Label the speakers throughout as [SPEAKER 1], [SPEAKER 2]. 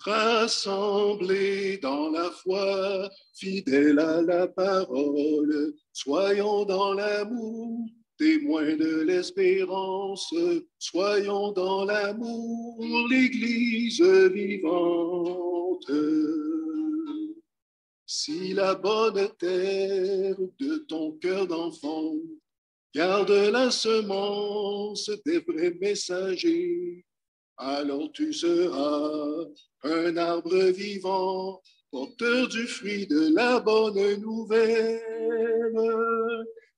[SPEAKER 1] Rassemblés dans la foi, fidèles à la parole, soyons dans l'amour, témoins de l'espérance, soyons dans l'amour, l'Église vivante. Si la bonne terre de ton cœur d'enfant garde la semence des vrais messagers, alors tu seras un arbre vivant, porteur du fruit de la bonne nouvelle.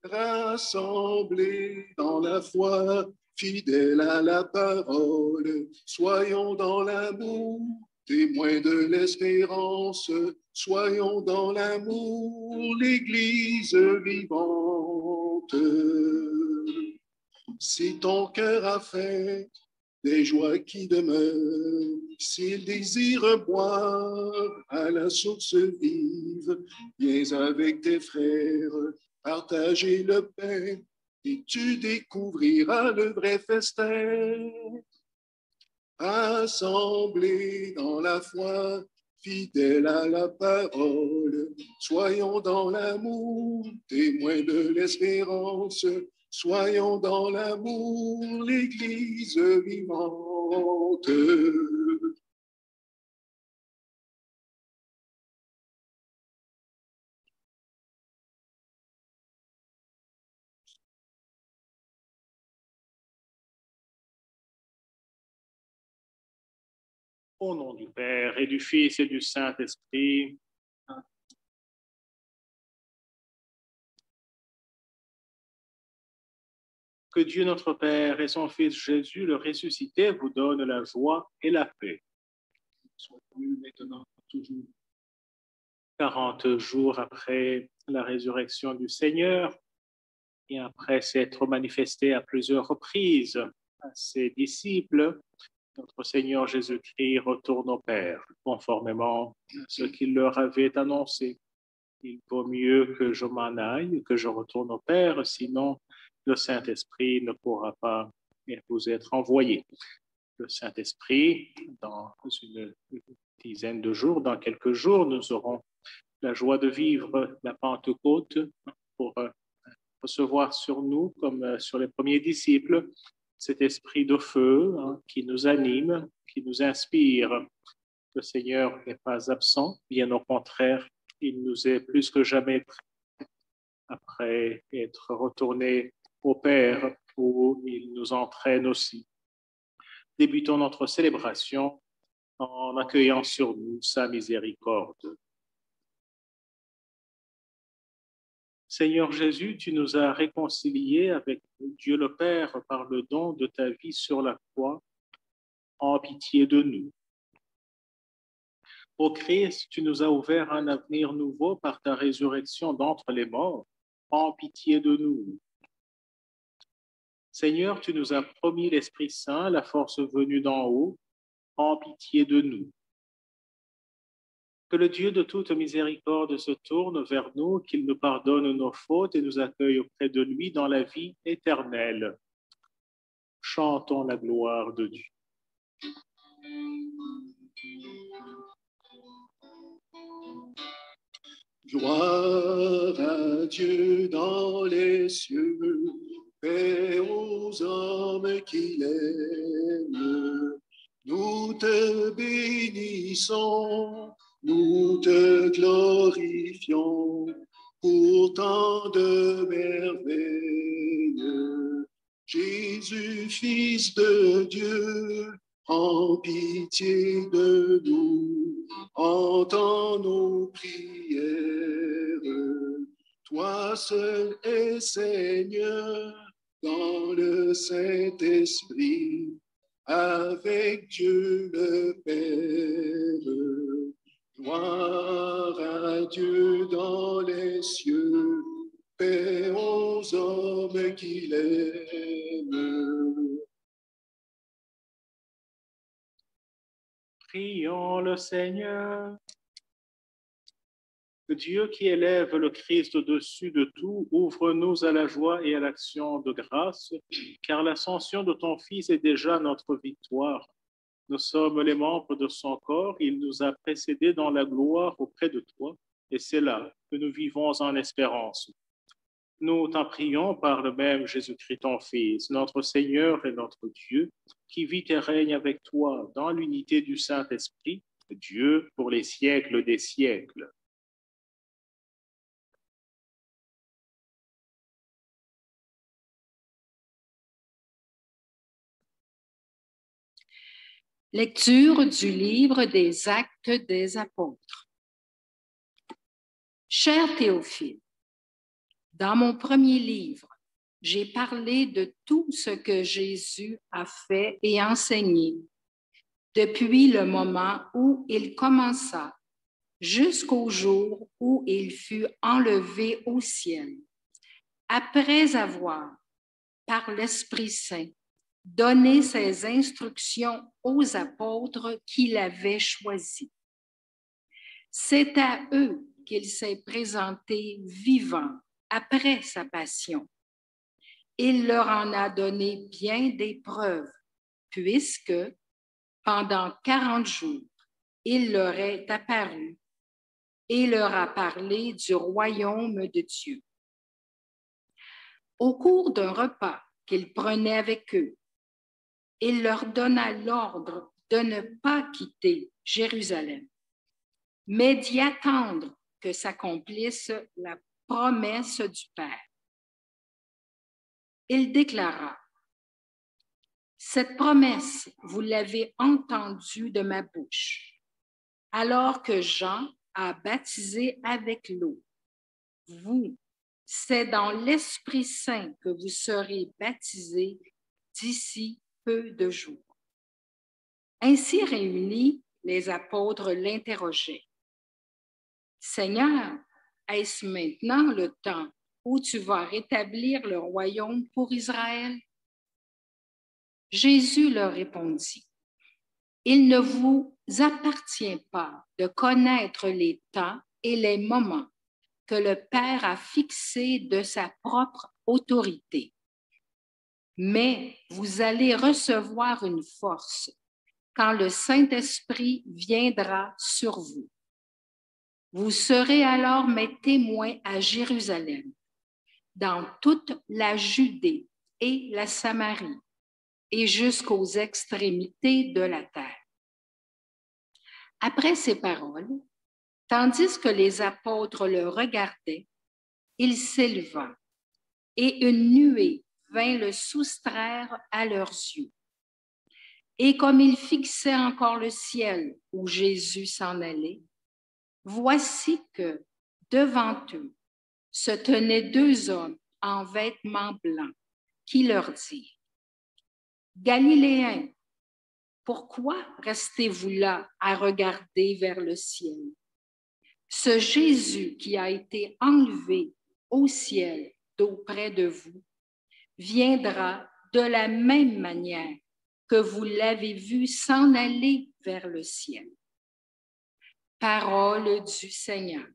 [SPEAKER 1] Rassemblés dans la foi, fidèles à la parole, soyons dans l'amour, témoins de l'espérance, soyons dans l'amour, l'Église vivante. Si ton cœur a faim, des joies qui demeurent, s'il désire boire à la source vive, viens avec tes frères, partager le pain, et tu découvriras le vrai festin. Assemblés dans la foi, fidèles à la parole, soyons dans l'amour, témoins de l'espérance, soyons dans l'amour, l'Église vivante.
[SPEAKER 2] Au nom du Père et du Fils et du Saint-Esprit. Que Dieu notre Père et son Fils Jésus, le ressuscité, vous donnent la joie et la paix. Soit maintenant, toujours. 40 jours après la résurrection du Seigneur et après s'être manifesté à plusieurs reprises à ses disciples, notre Seigneur Jésus-Christ retourne au Père, conformément à ce qu'il leur avait annoncé. Il vaut mieux que je m'en aille, que je retourne au Père, sinon le Saint-Esprit ne pourra pas vous être envoyé. Le Saint-Esprit, dans une dizaine de jours, dans quelques jours, nous aurons la joie de vivre la Pentecôte pour recevoir sur nous, comme sur les premiers disciples, cet esprit de feu qui nous anime, qui nous inspire. Le Seigneur n'est pas absent, bien au contraire, il nous est plus que jamais prêt après être retourné au Père où il nous entraîne aussi. Débutons notre célébration en accueillant sur nous sa miséricorde. Seigneur Jésus, tu nous as réconciliés avec Dieu le Père par le don de ta vie sur la croix. En pitié de nous. Ô Christ, tu nous as ouvert un avenir nouveau par ta résurrection d'entre les morts. En pitié de nous. Seigneur, tu nous as promis l'Esprit Saint, la force venue d'en haut. En pitié de nous. Que le Dieu de toute miséricorde se tourne vers nous, qu'il nous pardonne nos fautes et nous accueille auprès de lui dans la vie éternelle. Chantons la gloire de Dieu.
[SPEAKER 1] Gloire à Dieu dans les cieux, paix aux hommes qu'il aime. Nous te bénissons, nous te glorifions pour tant de merveilles. Jésus, Fils de Dieu, en pitié de nous, entends nos prières. Toi seul es Seigneur dans le Saint-Esprit, avec Dieu le Père. Gloire à Dieu dans les cieux, paix aux hommes qu'il aime.
[SPEAKER 2] Prions le Seigneur. Que Dieu qui élève le Christ au-dessus de tout, ouvre-nous à la joie et à l'action de grâce, car l'ascension de ton Fils est déjà notre victoire. Nous sommes les membres de son corps. Il nous a précédés dans la gloire auprès de toi, et c'est là que nous vivons en espérance. Nous t'en prions par le même Jésus-Christ, ton Fils, notre Seigneur et notre Dieu, qui vit et règne avec toi dans l'unité du Saint-Esprit, Dieu pour les siècles des siècles.
[SPEAKER 3] Lecture du livre des Actes des Apôtres. Cher Théophile, dans mon premier livre, j'ai parlé de tout ce que Jésus a fait et enseigné depuis le moment où il commença jusqu'au jour où il fut enlevé au ciel, après avoir, par l'Esprit Saint, donné ses instructions aux apôtres qu'il avait choisis. C'est à eux qu'il s'est présenté vivant après sa passion. Il leur en a donné bien des preuves, puisque pendant 40 jours, il leur est apparu et leur a parlé du royaume de Dieu. Au cours d'un repas qu'il prenait avec eux, il leur donna l'ordre de ne pas quitter Jérusalem, mais d'y attendre que s'accomplisse la promesse du Père. Il déclara: « Cette promesse, vous l'avez entendue de ma bouche, alors que Jean a baptisé avec l'eau. Vous, c'est dans l'Esprit Saint que vous serez baptisés d'ici peu de jours. » Ainsi réunis, les apôtres l'interrogeaient. « Seigneur, est-ce maintenant le temps où tu vas rétablir le royaume pour Israël? » Jésus leur répondit: « Il ne vous appartient pas de connaître les temps et les moments que le Père a fixés de sa propre autorité. Mais vous allez recevoir une force quand le Saint-Esprit viendra sur vous. Vous serez alors mes témoins à Jérusalem, dans toute la Judée et la Samarie, et jusqu'aux extrémités de la terre. » Après ces paroles, tandis que les apôtres le regardaient, il s'éleva, et une nuée vint le soustraire à leurs yeux. Et comme ils fixaient encore le ciel où Jésus s'en allait, voici que, devant eux, se tenaient deux hommes en vêtements blancs qui leur dirent: « Galiléens, pourquoi restez-vous là à regarder vers le ciel? Ce Jésus qui a été enlevé au ciel d'auprès de vous viendra de la même manière que vous l'avez vu s'en aller vers le ciel. » Parole du Seigneur.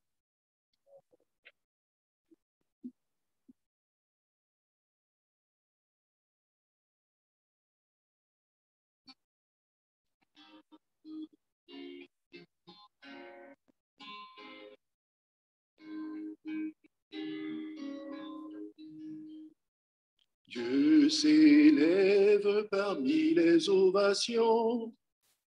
[SPEAKER 1] Dieu s'élève parmi les ovations,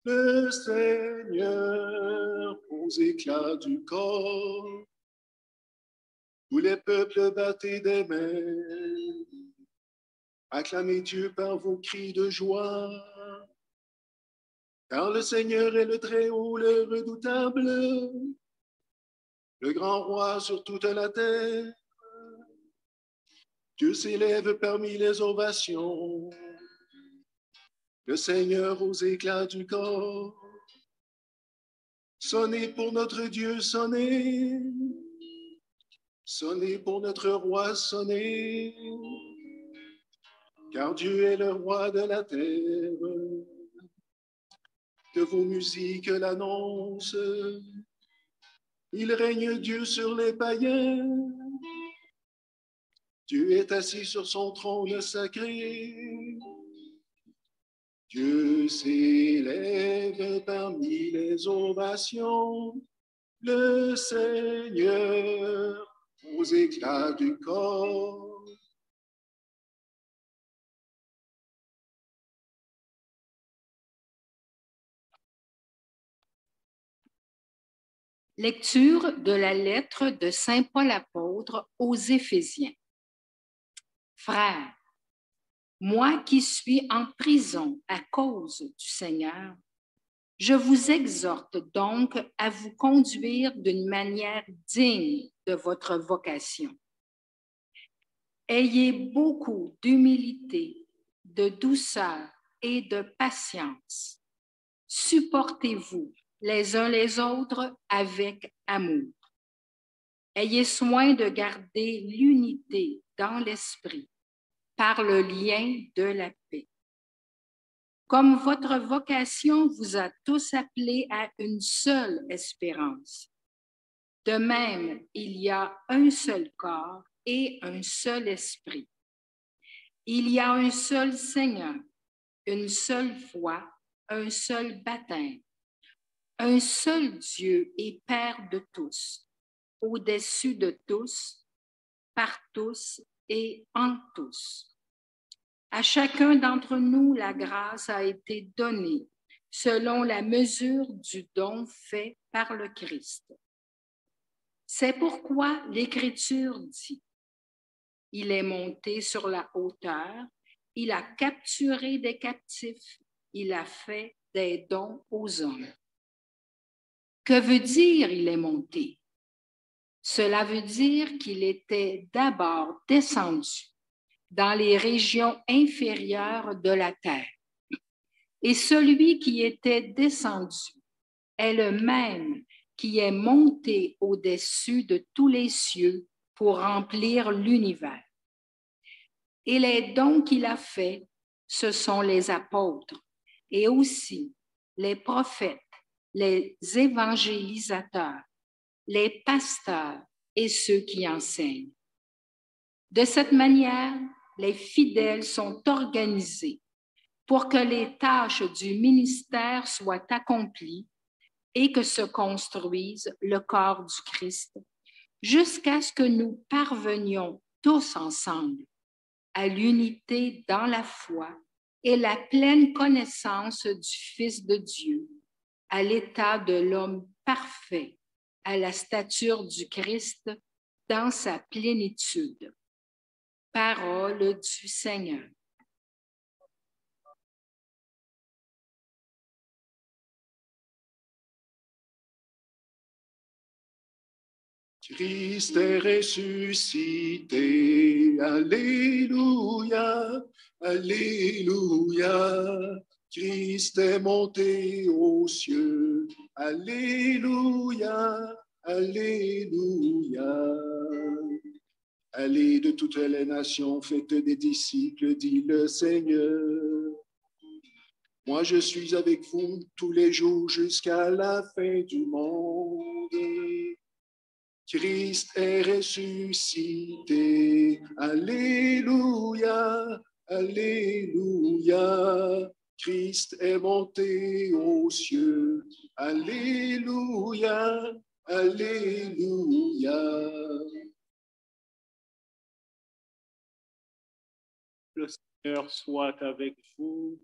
[SPEAKER 1] le Seigneur aux éclats du corps. Tous les peuples battez des mains, acclamez Dieu par vos cris de joie. Car le Seigneur est le Très-Haut, le redoutable, le grand roi sur toute la terre. Dieu s'élève parmi les ovations, le Seigneur aux éclats du corps. Sonnez pour notre Dieu, sonnez. Sonnez pour notre roi, sonnez. Car Dieu est le roi de la terre. Que vos musiques l'annoncent. Il règne Dieu sur les païens. Dieu est assis sur son trône sacré. Dieu s'élève parmi les ovations, le Seigneur aux éclats du corps.
[SPEAKER 3] Lecture de la lettre de Saint Paul apôtre aux Éphésiens. Frères, moi qui suis en prison à cause du Seigneur, je vous exhorte donc à vous conduire d'une manière digne de votre vocation. Ayez beaucoup d'humilité, de douceur et de patience. Supportez-vous les uns les autres avec amour. Ayez soin de garder l'unité dans l'esprit par le lien de la paix. Comme votre vocation vous a tous appelés à une seule espérance. De même, il y a un seul corps et un seul esprit. Il y a un seul Seigneur, une seule foi, un seul baptême, un seul Dieu et Père de tous, au-dessus de tous, par tous et en tous. À chacun d'entre nous, la grâce a été donnée selon la mesure du don fait par le Christ. C'est pourquoi l'Écriture dit, « Il est monté sur la hauteur, il a capturé des captifs, il a fait des dons aux hommes. » Que veut dire « il est monté » ? Cela veut dire qu'il était d'abord descendu dans les régions inférieures de la terre. Et celui qui était descendu est le même qui est monté au-dessus de tous les cieux pour remplir l'univers. Et les dons qu'il a faits, ce sont les apôtres et aussi les prophètes, les évangélisateurs, les pasteurs et ceux qui enseignent. De cette manière, les fidèles sont organisés pour que les tâches du ministère soient accomplies et que se construise le corps du Christ, jusqu'à ce que nous parvenions tous ensemble à l'unité dans la foi et la pleine connaissance du Fils de Dieu, à l'état de l'homme parfait, à la stature du Christ dans sa plénitude. Parole du Seigneur.
[SPEAKER 1] Christ est ressuscité, Alléluia, Alléluia. Christ est monté aux cieux, Alléluia, Alléluia. Allez de toutes les nations, faites des disciples, dit le Seigneur. Moi, je suis avec vous tous les jours jusqu'à la fin du monde. Christ est ressuscité, Alléluia, Alléluia. Christ est monté aux cieux, Alléluia, Alléluia.
[SPEAKER 2] Le Seigneur soit avec vous.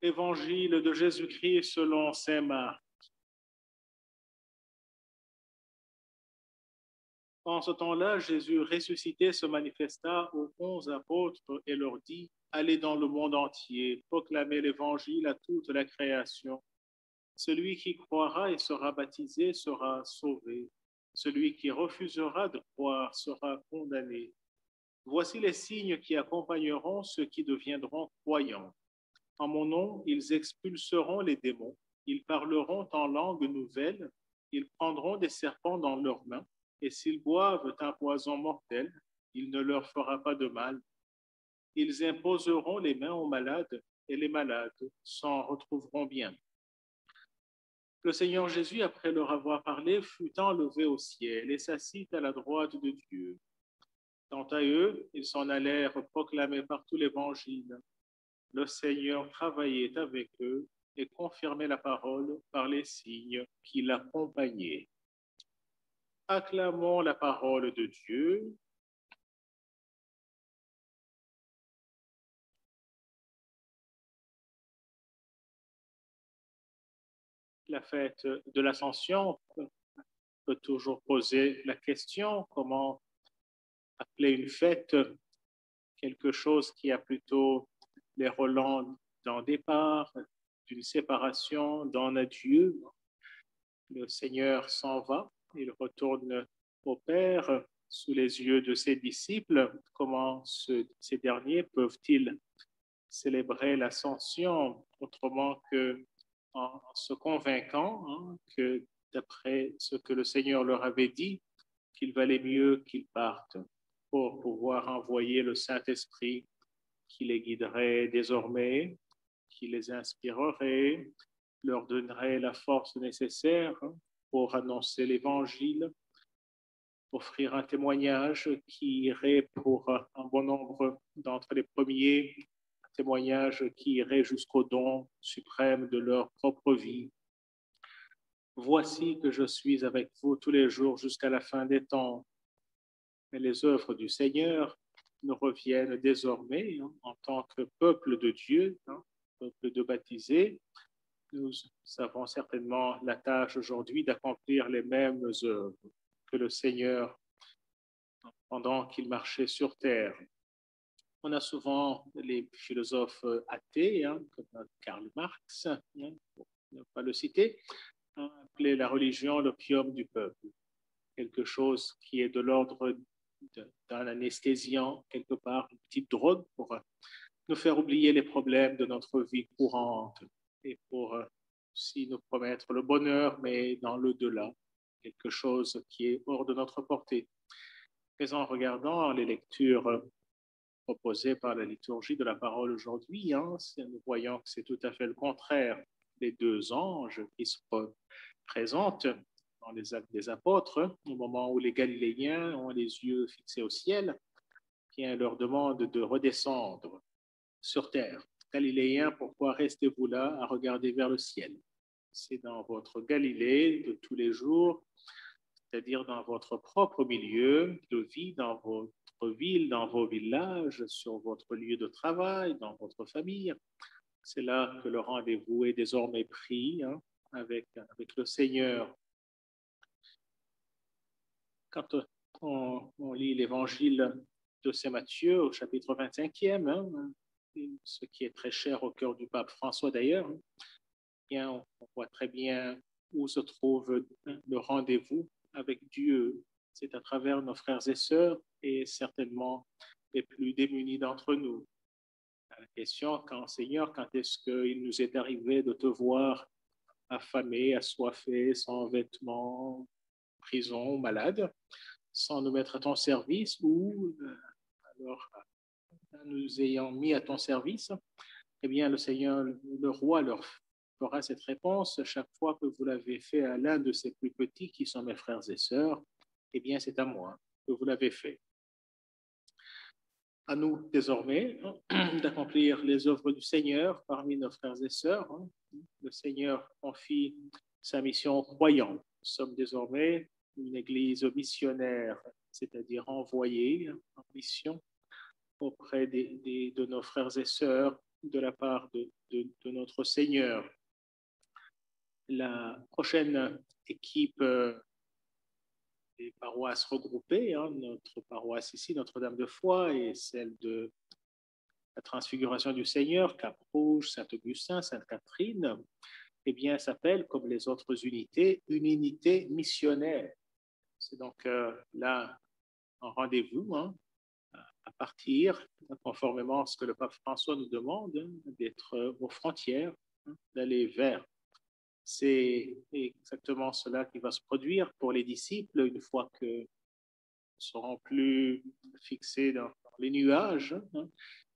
[SPEAKER 2] Évangile de Jésus-Christ selon saint Marc. En ce temps-là, Jésus ressuscité se manifesta aux 11 apôtres et leur dit, « Allez dans le monde entier, proclamez l'Évangile à toute la création. Celui qui croira et sera baptisé sera sauvé. Celui qui refusera de croire sera condamné. Voici les signes qui accompagneront ceux qui deviendront croyants. En mon nom, ils expulseront les démons, ils parleront en langue nouvelle, ils prendront des serpents dans leurs mains, et s'ils boivent un poison mortel, il ne leur fera pas de mal. Ils imposeront les mains aux malades, et les malades s'en retrouveront bien. » Le Seigneur Jésus, après leur avoir parlé, fut enlevé au ciel et s'assit à la droite de Dieu. Quant à eux, ils s'en allèrent proclamer partout l'Évangile. Le Seigneur travaillait avec eux et confirmait la parole par les signes qui l'accompagnaient. Acclamons la parole de Dieu. La fête de l'Ascension peut toujours poser la question, comment appeler une fête quelque chose qui a plutôt les relents d'un départ, d'une séparation, d'un adieu. Le Seigneur s'en va, il retourne au Père sous les yeux de ses disciples. Comment ces derniers peuvent-ils célébrer l'Ascension autrement que en se convainquant que d'après ce que le Seigneur leur avait dit, qu'il valait mieux qu'ils partent pour pouvoir envoyer le Saint-Esprit qui les guiderait désormais, qui les inspirerait, leur donnerait la force nécessaire pour annoncer l'Évangile, offrir un témoignage qui irait pour un bon nombre d'entre les premiers, un témoignage qui irait jusqu'au don suprême de leur propre vie. Voici que je suis avec vous tous les jours jusqu'à la fin des temps. Mais les œuvres du Seigneur nous reviennent désormais en tant que peuple de Dieu, peuple de baptisés. Nous avons certainement la tâche aujourd'hui d'accomplir les mêmes œuvres que le Seigneur pendant qu'il marchait sur terre. On a souvent les philosophes athées, comme Karl Marx, pour ne pas le citer, appelé la religion l'opium du peuple, quelque chose qui est de l'ordre d'un anesthésiant, quelque part, une petite drogue pour nous faire oublier les problèmes de notre vie courante et pour aussi nous promettre le bonheur, mais dans l'au-delà, quelque chose qui est hors de notre portée. Mais en regardant les lectures proposées par la liturgie de la parole aujourd'hui, nous voyons que c'est tout à fait le contraire. Les deux anges qui se présentent dans les actes des apôtres, au moment où les Galiléens ont les yeux fixés au ciel, bien leur demande de redescendre sur terre. Galiléens, pourquoi restez-vous là à regarder vers le ciel? C'est dans votre Galilée de tous les jours, c'est-à-dire dans votre propre milieu de vie, dans votre ville, dans vos villages, sur votre lieu de travail, dans votre famille. C'est là que le rendez-vous est désormais pris avec le Seigneur. Quand on lit l'évangile de Saint Matthieu au chapitre 25e, ce qui est très cher au cœur du pape François d'ailleurs, bien, on voit très bien où se trouve le rendez-vous avec Dieu. C'est à travers nos frères et sœurs et certainement les plus démunis d'entre nous. La question, Seigneur, quand est-ce qu'il nous est arrivé de te voir affamé, assoiffé, sans vêtements, prison, malade, sans nous mettre à ton service ou alors nous ayant mis à ton service? Eh bien, le Seigneur, le roi leur fera cette réponse chaque fois que vous l'avez fait à l'un de ses plus petits qui sont mes frères et sœurs. Eh bien, c'est à moi que vous l'avez fait. À nous désormais d'accomplir les œuvres du Seigneur parmi nos frères et sœurs. Le Seigneur confie sa mission aux croyants. Nous sommes désormais une église missionnaire, c'est-à-dire envoyée en mission auprès de nos frères et sœurs de la part de notre Seigneur. La prochaine équipe des paroisses regroupées, notre paroisse ici, Notre-Dame de Foix, et celle de la Transfiguration du Seigneur, Cap-Rouge, Saint-Augustin, Sainte-Catherine, eh bien, s'appelle, comme les autres unités, une unité missionnaire. C'est donc là un rendez-vous à partir, conformément à ce que le pape François nous demande, d'être aux frontières, d'aller vers. C'est exactement cela qui va se produire pour les disciples une fois qu'ils ne seront plus fixés dans les nuages.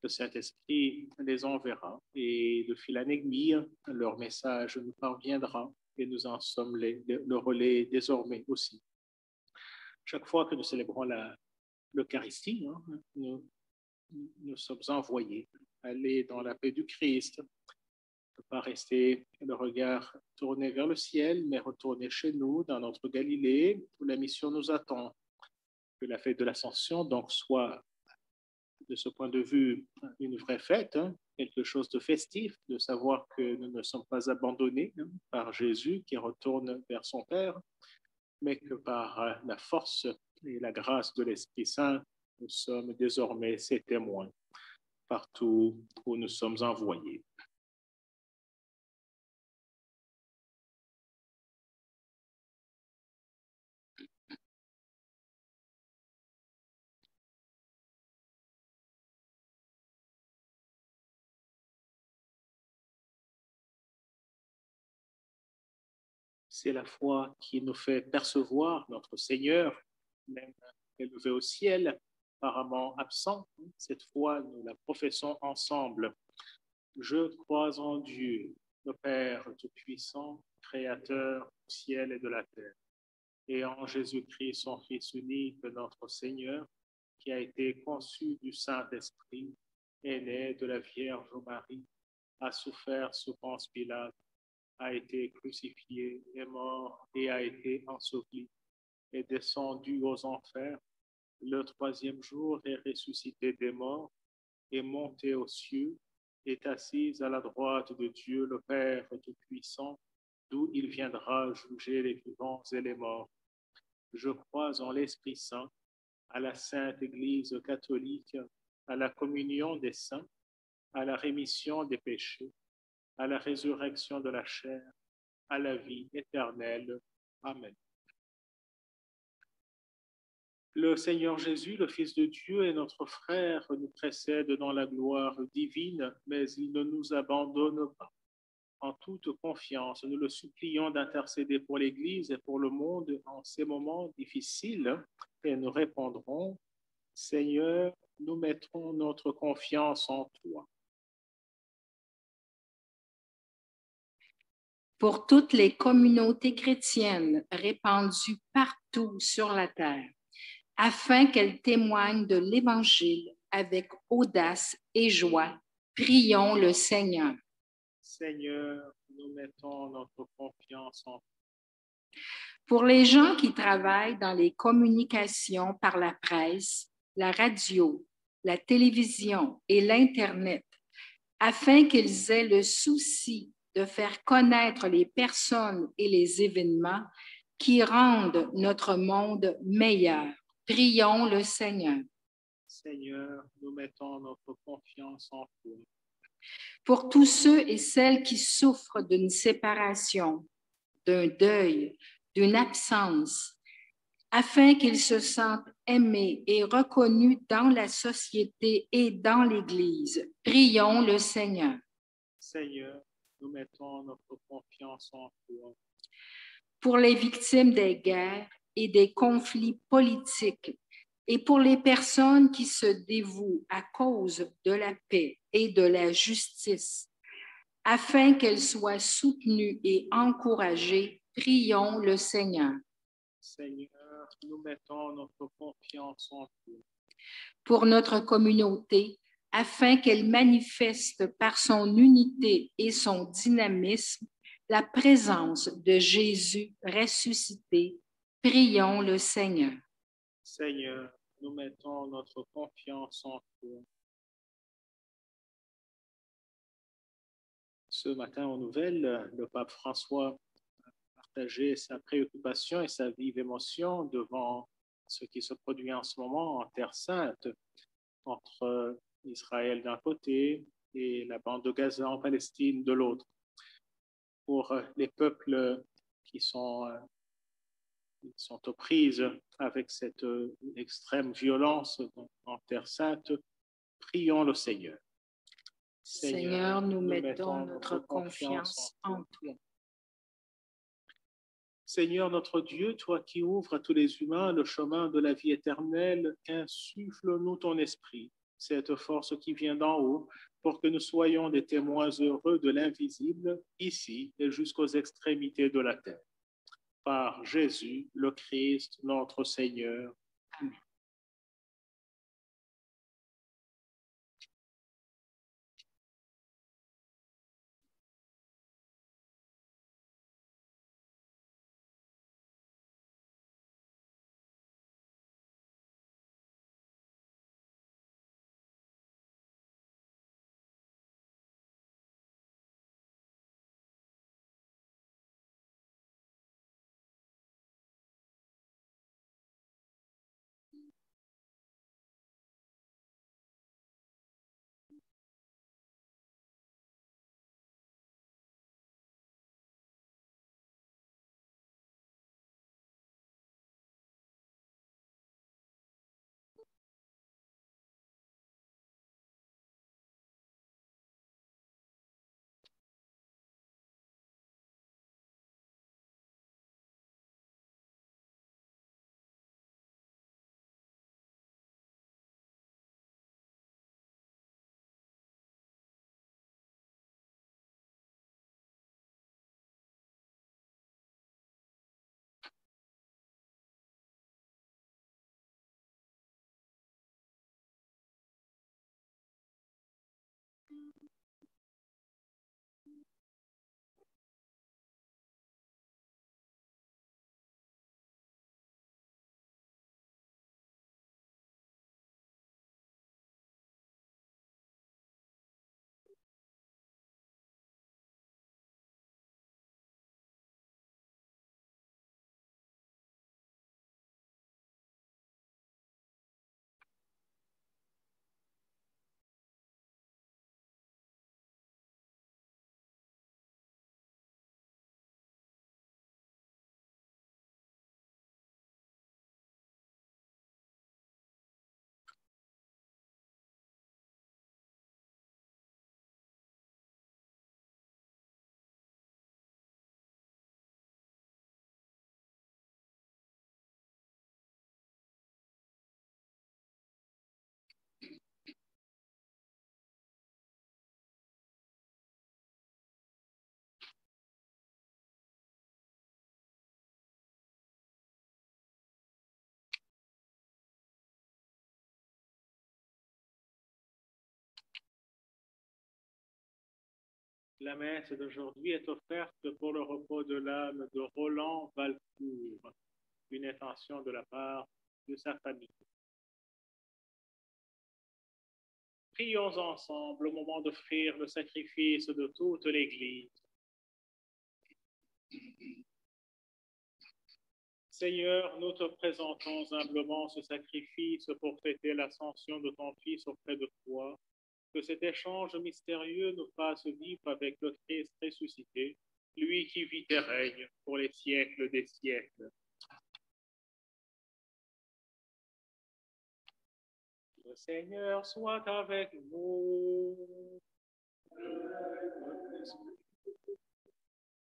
[SPEAKER 2] Le Saint-Esprit les enverra et de fil en aiguille, leur message nous parviendra et nous en sommes le relais désormais aussi. Chaque fois que nous célébrons l'Eucharistie, nous sommes envoyés aller dans la paix du Christ, ne pas rester le regard tourné vers le ciel, mais retourner chez nous, dans notre Galilée, où la mission nous attend. Que la fête de l'Ascension, donc, soit, de ce point de vue, une vraie fête, quelque chose de festif, de savoir que nous ne sommes pas abandonnés par Jésus qui retourne vers son Père, mais que par la force et la grâce de l'Esprit Saint, nous sommes désormais ses témoins partout où nous sommes envoyés. C'est la foi qui nous fait percevoir notre Seigneur, même élevé au ciel, apparemment absent. Cette foi, nous la professons ensemble. Je crois en Dieu, le Père Tout-Puissant, Créateur du ciel et de la terre, et en Jésus-Christ, son Fils unique, notre Seigneur, qui a été conçu du Saint-Esprit, est né de la Vierge Marie, a souffert sous Ponce Pilate, a été crucifié, est mort et a été enseveli, est descendu aux enfers. Le troisième jour est ressuscité des morts, est monté aux cieux, est assis à la droite de Dieu le Père Tout-Puissant, d'où il viendra juger les vivants et les morts. Je crois en l'Esprit Saint, à la Sainte Église catholique, à la communion des saints, à la rémission des péchés, à la résurrection de la chair, à la vie éternelle. Amen. Le Seigneur Jésus, le Fils de Dieu et notre frère, nous précède dans la gloire divine, mais il ne nous abandonne pas. En toute confiance, nous le supplions d'intercéder pour l'Église et pour le monde en ces moments difficiles, et nous répondrons, Seigneur, nous mettrons notre confiance en toi.
[SPEAKER 3] Pour toutes les communautés chrétiennes répandues partout sur la terre, afin qu'elles témoignent de l'Évangile avec audace et joie, prions le Seigneur.
[SPEAKER 2] Seigneur, nous mettons notre confiance en toi.
[SPEAKER 3] Pour les gens qui travaillent dans les communications par la presse, la radio, la télévision et l'Internet, afin qu'ils aient le souci de faire connaître les personnes et les événements qui rendent notre monde meilleur. Prions le Seigneur.
[SPEAKER 2] Seigneur, nous mettons notre confiance en toi.
[SPEAKER 3] Pour tous ceux et celles qui souffrent d'une séparation, d'un deuil, d'une absence, afin qu'ils se sentent aimés et reconnus dans la société et dans l'Église. Prions le Seigneur.
[SPEAKER 2] Seigneur, nous mettons notre confiance en toi.
[SPEAKER 3] Pour les victimes des guerres et des conflits politiques et pour les personnes qui se dévouent à cause de la paix et de la justice, afin qu'elles soient soutenues et encouragées, prions le Seigneur.
[SPEAKER 2] Seigneur, nous mettons notre confiance en toi.
[SPEAKER 3] Pour notre communauté, afin qu'elle manifeste par son unité et son dynamisme la présence de Jésus ressuscité, prions le Seigneur.
[SPEAKER 2] Seigneur, nous mettons notre confiance en toi. Ce matin, aux nouvelles, le pape François a partagé sa préoccupation et sa vive émotion devant ce qui se produit en ce moment en Terre Sainte, entre Israël d'un côté et la bande de Gaza en Palestine de l'autre. Pour les peuples qui sont aux prises avec cette extrême violence en Terre Sainte, prions le Seigneur.
[SPEAKER 3] Seigneur, nous mettons notre confiance en toi.
[SPEAKER 2] Seigneur notre Dieu, toi qui ouvres à tous les humains le chemin de la vie éternelle, insuffle-nous ton esprit, cette force qui vient d'en haut, pour que nous soyons des témoins heureux de l'invisible, ici et jusqu'aux extrémités de la terre. Par Jésus, le Christ, notre Seigneur. Amen. La messe d'aujourd'hui est offerte pour le repos de l'âme de Roland Valcourt, une intention de la part de sa famille. Prions ensemble au moment d'offrir le sacrifice de toute l'Église. Seigneur, nous te présentons humblement ce sacrifice pour fêter l'ascension de ton Fils auprès de toi. Que cet échange mystérieux nous fasse vivre avec le Christ ressuscité, lui qui vit et règne pour les siècles des siècles. Le Seigneur soit avec vous.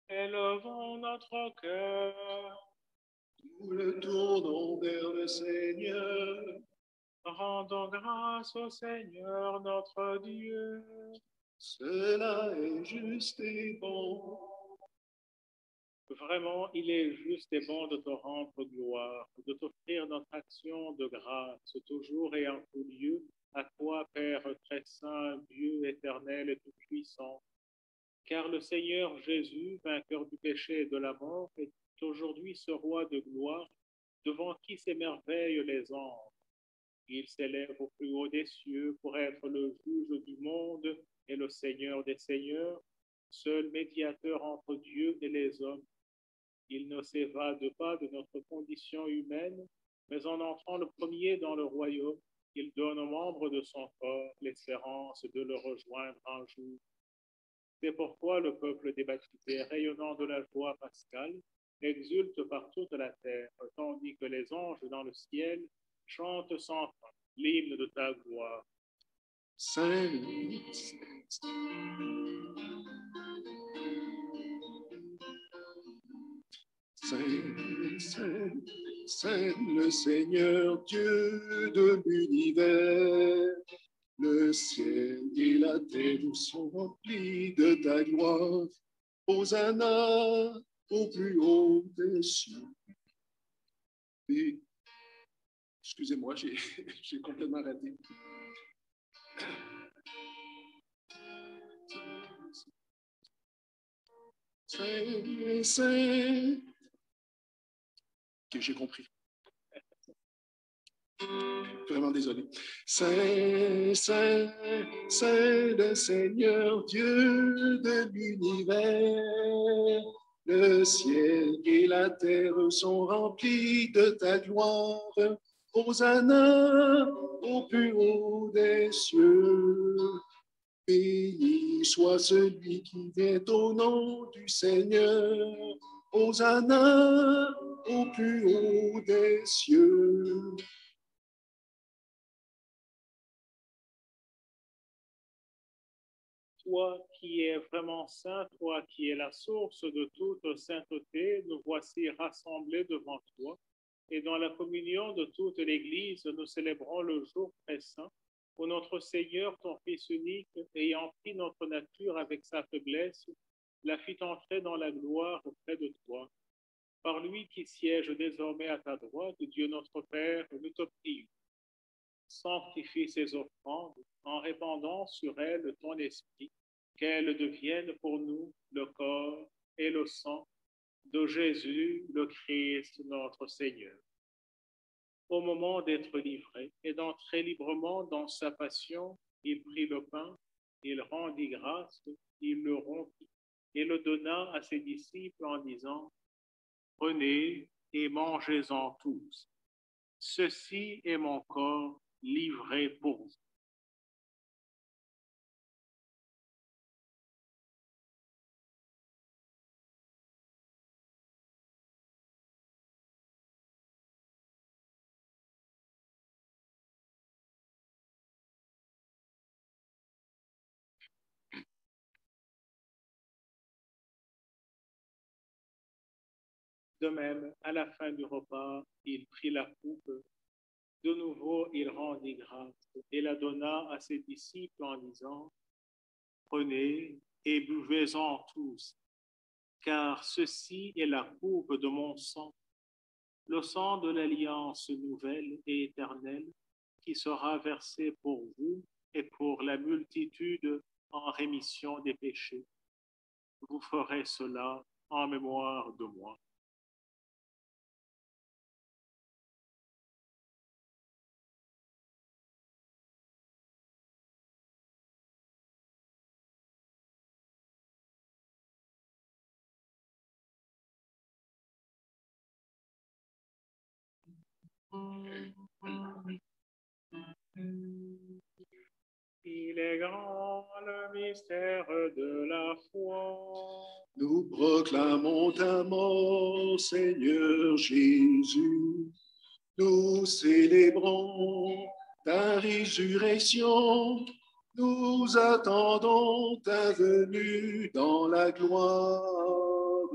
[SPEAKER 2] Élevons notre cœur.
[SPEAKER 1] Nous le tournons vers le Seigneur.
[SPEAKER 2] Rendons grâce au Seigneur notre Dieu.
[SPEAKER 1] Cela est juste et bon.
[SPEAKER 2] Vraiment, il est juste et bon de te rendre gloire, de t'offrir notre action de grâce, toujours et en tout lieu, à toi, Père très saint, Dieu éternel et tout-puissant. Car le Seigneur Jésus, vainqueur du péché et de la mort, est aujourd'hui ce roi de gloire, devant qui s'émerveillent les anges. Il s'élève au plus haut des cieux pour être le juge du monde et le Seigneur des seigneurs, seul médiateur entre Dieu et les hommes. Il ne s'évade pas de notre condition humaine, mais en entrant le premier dans le royaume, il donne aux membres de son corps l'espérance de le rejoindre un jour. C'est pourquoi le peuple des baptisés, rayonnant de la joie pascale, exulte par toute la terre, tandis que les anges dans le ciel chantent sans fin l'hymne de ta gloire.
[SPEAKER 1] Saint, Saint, Saint, Saint, le Seigneur Dieu de l'univers. Le ciel et la terre sont remplis de ta gloire. Hosanna au plus haut des cieux. Et, excusez-moi, j'ai complètement raté. Saint, Saint. Ok, j'ai compris. Vraiment désolé. Saint, Saint, Saint, le Seigneur Dieu de l'univers. Le ciel et la terre sont remplis de ta gloire. Hosanna au plus haut des cieux. Béni soit celui qui vient au nom du Seigneur. Hosanna au plus haut des cieux.
[SPEAKER 2] Toi qui es vraiment saint, toi qui es la source de toute sainteté, nous voici rassemblés devant toi. Et dans la communion de toute l'Église, nous célébrons le jour très saint où notre Seigneur, ton Fils unique, ayant pris notre nature avec sa faiblesse, la fit entrer dans la gloire auprès de toi. Par lui qui siège désormais à ta droite, Dieu notre Père, nous te prions. Sanctifie ces offrandes en répandant sur elles ton esprit, qu'elles deviennent pour nous le corps et le sang de Jésus, le Christ, notre Seigneur. Au moment d'être livré et d'entrer librement dans sa passion, il prit le pain, il rendit grâce, il le rompit et le donna à ses disciples en disant, « Prenez et mangez-en tous. Ceci est mon corps livré pour vous. » De même, à la fin du repas, il prit la coupe. De nouveau, il rendit grâce et la donna à ses disciples en disant, « Prenez et buvez-en tous, car ceci est la coupe de mon sang, le sang de l'alliance nouvelle et éternelle qui sera versé pour vous et pour la multitude en rémission des péchés. Vous ferez cela en mémoire de moi. Il est grand le mystère de la foi.
[SPEAKER 1] Nous proclamons ta mort, Seigneur Jésus. Nous célébrons ta résurrection. Nous attendons ta venue dans la gloire.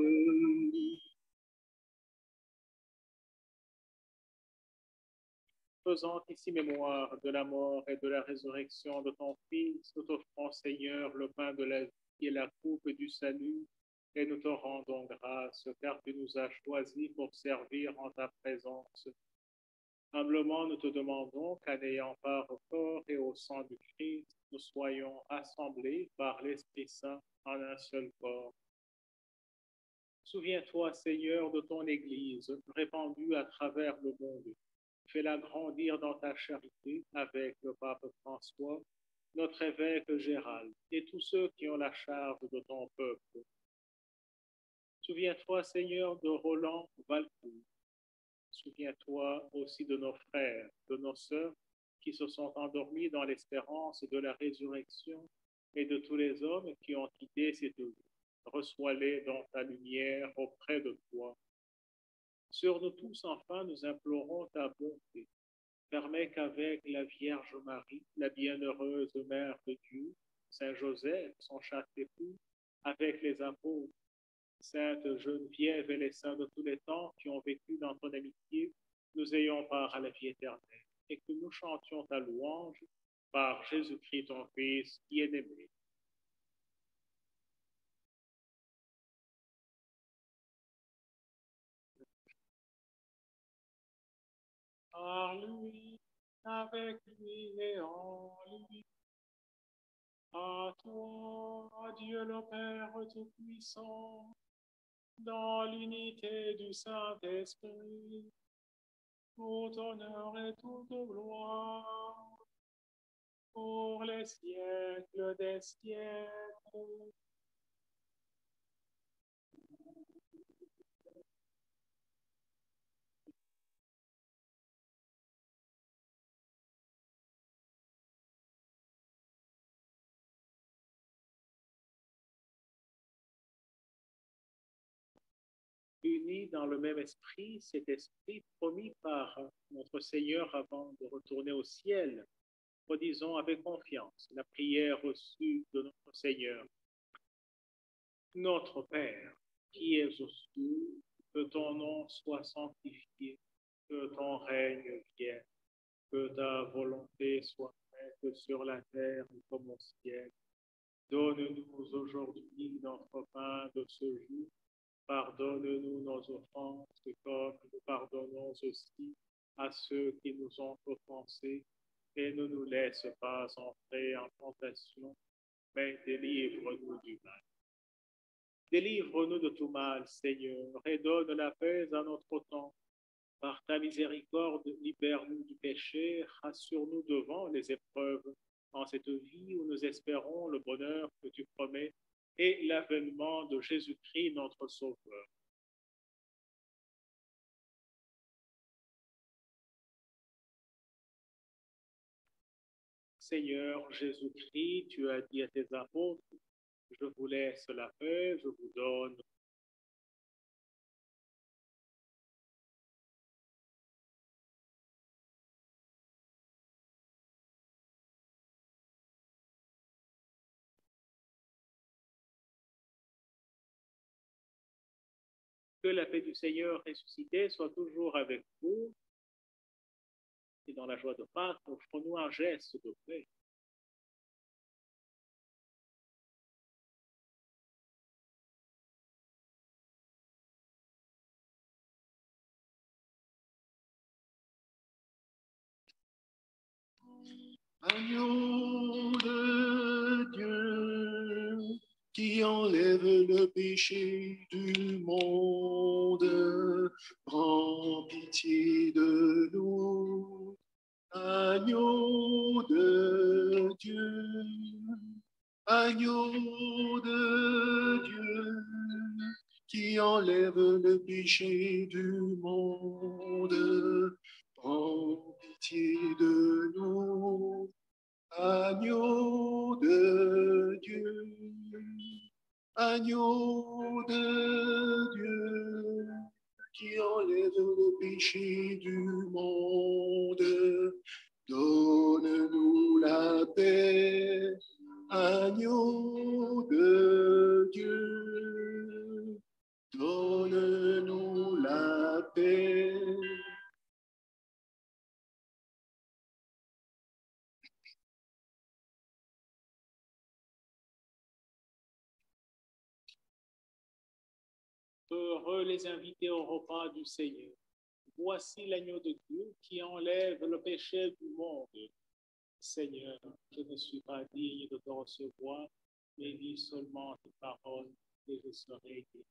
[SPEAKER 2] Faisant ici mémoire de la mort et de la résurrection de ton Fils, nous t'offrons, Seigneur, le pain de la vie et la coupe du salut, et nous te rendons grâce, car tu nous as choisis pour servir en ta présence. Humblement, nous te demandons qu'en ayant part au corps et au sang du Christ, nous soyons assemblés par l'Esprit Saint en un seul corps. Souviens-toi, Seigneur, de ton Église répandue à travers le monde. Fais-la grandir dans ta charité avec le pape François, notre évêque Gérald et tous ceux qui ont la charge de ton peuple. Souviens-toi, Seigneur, de Roland Valcourt. Souviens-toi aussi de nos frères, de nos sœurs qui se sont endormis dans l'espérance de la résurrection et de tous les hommes qui ont quitté cette vie. Reçois-les dans ta lumière auprès de toi. Sur nous tous, enfin, nous implorons ta bonté. Permets qu'avec la Vierge Marie, la bienheureuse Mère de Dieu, Saint Joseph, son chaste époux, avec les apôtres, Sainte Geneviève et les saints de tous les temps qui ont vécu dans ton amitié, nous ayons part à la vie éternelle et que nous chantions ta louange par Jésus-Christ, ton Fils, qui est aimé. Par lui, avec lui et en lui. À toi, Dieu le Père Tout-Puissant, dans l'unité du Saint-Esprit, tout honneur et toute gloire, pour les siècles des siècles. Unis dans le même esprit, cet esprit promis par notre Seigneur avant de retourner au ciel, redisons avec confiance la prière reçue de notre Seigneur. Notre Père, qui es aux cieux, que ton nom soit sanctifié, que ton règne vienne, que ta volonté soit faite sur la terre comme au ciel. Donne-nous aujourd'hui notre pain de ce jour. Pardonne-nous nos offenses, comme nous pardonnons aussi à ceux qui nous ont offensés, et ne nous laisse pas entrer en tentation, mais délivre-nous du mal. Délivre-nous de tout mal, Seigneur, et donne la paix à notre temps. Par ta miséricorde, libère-nous du péché, rassure-nous devant les épreuves, en cette vie où nous espérons le bonheur que tu promets et l'avènement de Jésus-Christ, notre Sauveur. Seigneur Jésus-Christ, tu as dit à tes apôtres, je vous laisse la paix, je vous donne. Que la paix du Seigneur ressuscité soit toujours avec vous. Et dans la joie de Pâques, offrons-nous un geste de paix.
[SPEAKER 1] Agneau de Dieu, qui enlève le péché du monde, prends pitié de nous. Agneau de Dieu, agneau de Dieu, qui enlève le péché du monde, prends pitié de nous. Agneau de Dieu, agneau de Dieu, qui enlève le péché du monde, donne-nous la paix. Agneau de Dieu, donne-nous la paix.
[SPEAKER 2] Heureux les invités au repas du Seigneur. Voici l'agneau de Dieu qui enlève le péché du monde. Seigneur, je ne suis pas digne de te recevoir, mais dis seulement tes paroles et je serai guéri.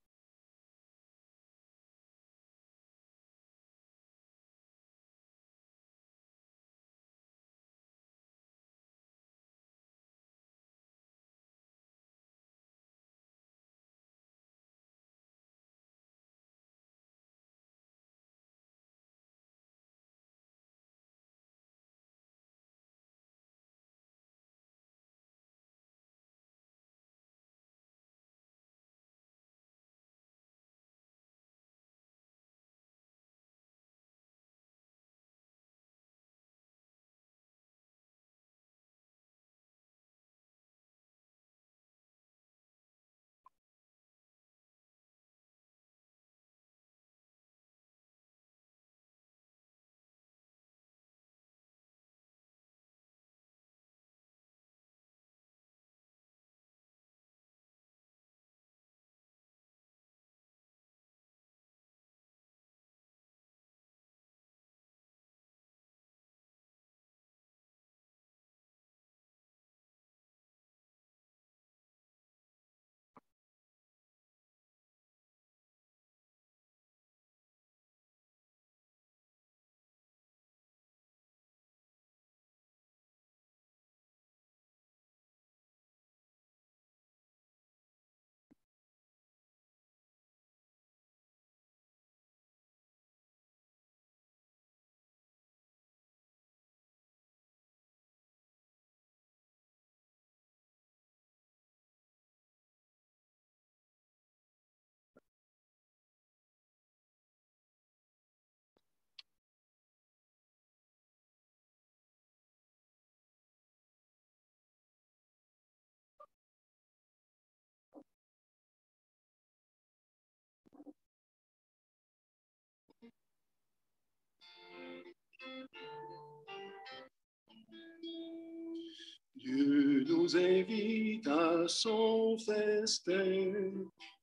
[SPEAKER 1] Dieu nous invite à son festin,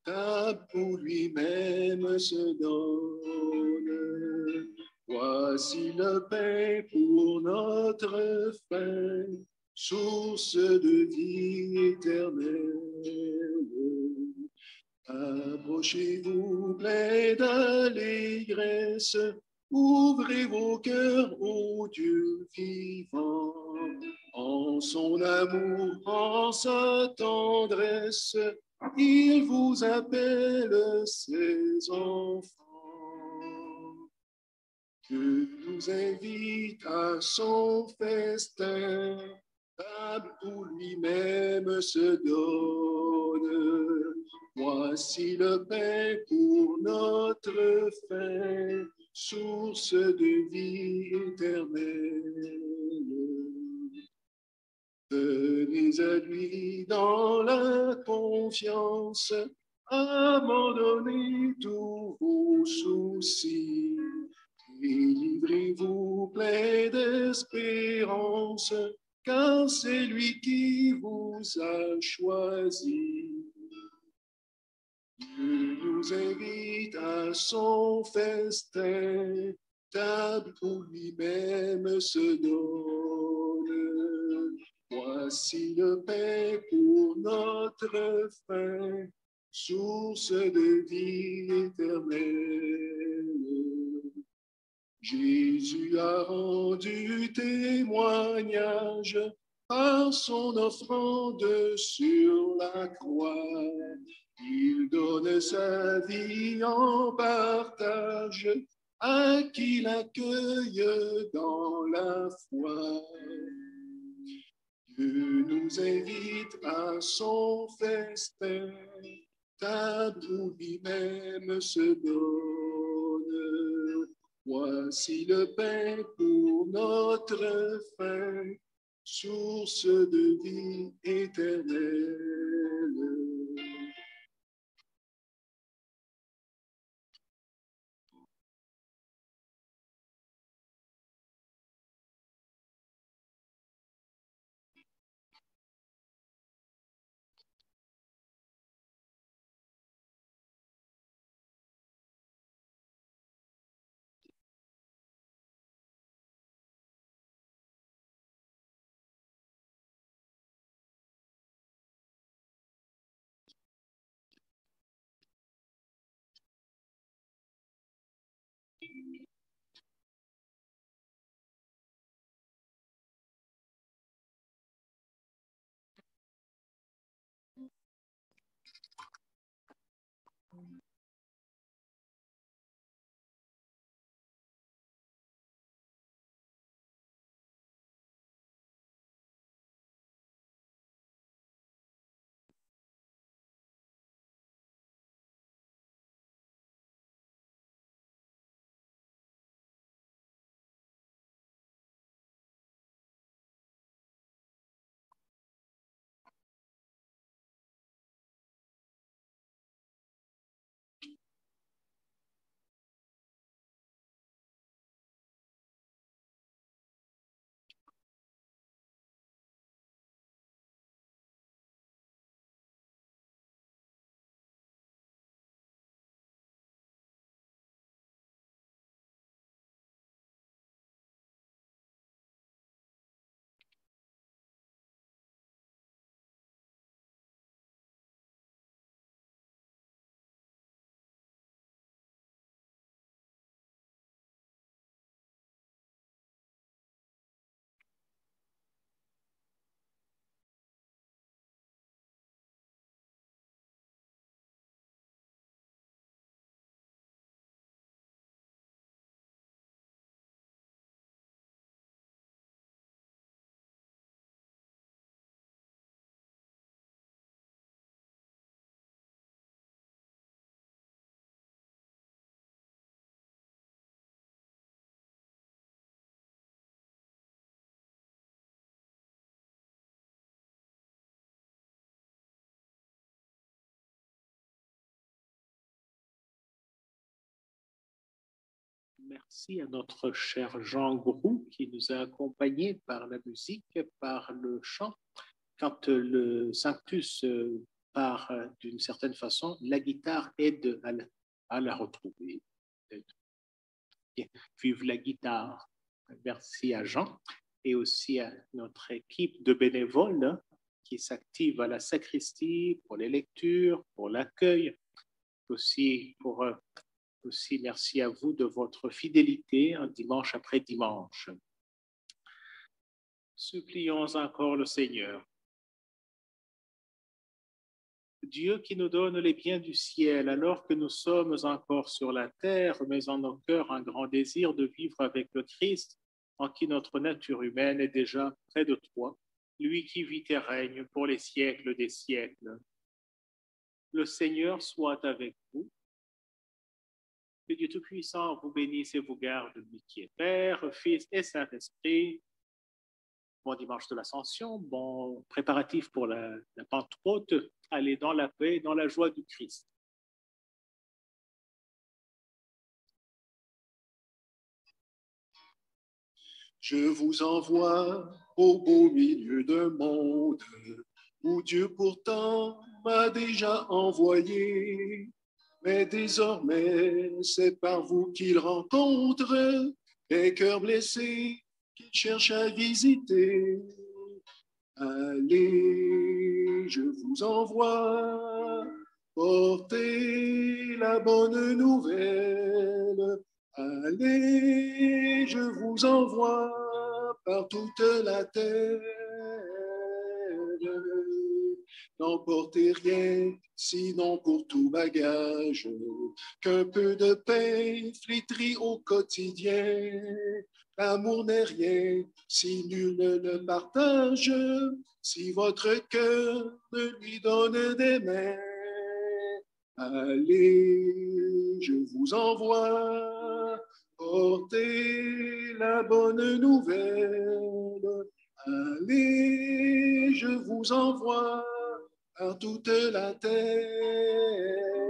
[SPEAKER 1] table pour lui-même se donne. Voici le pain pour notre faim, source de vie éternelle. Approchez-vous plein d'allégresse, ouvrez vos cœurs au Dieu vivant. En son amour, en sa tendresse, il vous appelle ses enfants. Dieu nous invite à son festin, table où lui-même se donne. Voici le pain pour notre faim, source de vie éternelle. Venez à lui dans la confiance, abandonnez tous vos soucis, délivrez-vous plein d'espérance, car c'est lui qui vous a choisi. Dieu nous invite à son festin, table où lui-même se donne. Voici le pain pour notre faim, source de vie éternelle. Jésus a rendu témoignage par son offrande sur la croix. Il donne sa vie en partage à qui l'accueille dans la foi. Dieu nous invite à son festin, car pour lui-même se donne. Voici le pain pour notre faim, source de vie éternelle.
[SPEAKER 2] Merci à notre cher Jean Groux qui nous a accompagnés par la musique, par le chant. Quand le Sanctus part d'une certaine façon, la guitare aide à la retrouver. Vive la guitare. Merci à Jean et aussi à notre équipe de bénévoles qui s'active à la sacristie pour les lectures, pour l'accueil, aussi merci à vous de votre fidélité un dimanche après dimanche. Supplions encore le Seigneur. Dieu qui nous donne les biens du ciel alors que nous sommes encore sur la terre, mais en nos cœurs un grand désir de vivre avec le Christ, en qui notre nature humaine est déjà près de toi, lui qui vit et règne pour les siècles des siècles. Le Seigneur soit avec vous. Que Dieu Tout-Puissant vous bénisse et vous garde, lui qui est Père, Fils et Saint-Esprit. Bon dimanche de l'Ascension, bon préparatif pour la Pentecôte. Allez dans la paix, dans la joie du Christ.
[SPEAKER 1] Je vous envoie au beau milieu d'un monde où Dieu pourtant m'a déjà envoyé. Mais désormais, c'est par vous qu'il rencontre les cœurs blessés qu'il cherche à visiter. Allez, je vous envoie, portez la bonne nouvelle. Allez, je vous envoie par toute la terre. N'emportez rien, sinon pour tout bagage, qu'un peu de pain flétri au quotidien. L'amour n'est rien si nul ne le partage, si votre cœur ne lui donne des mains. Allez, je vous envoie, portez la bonne nouvelle. Allez, je vous envoie par toute la terre.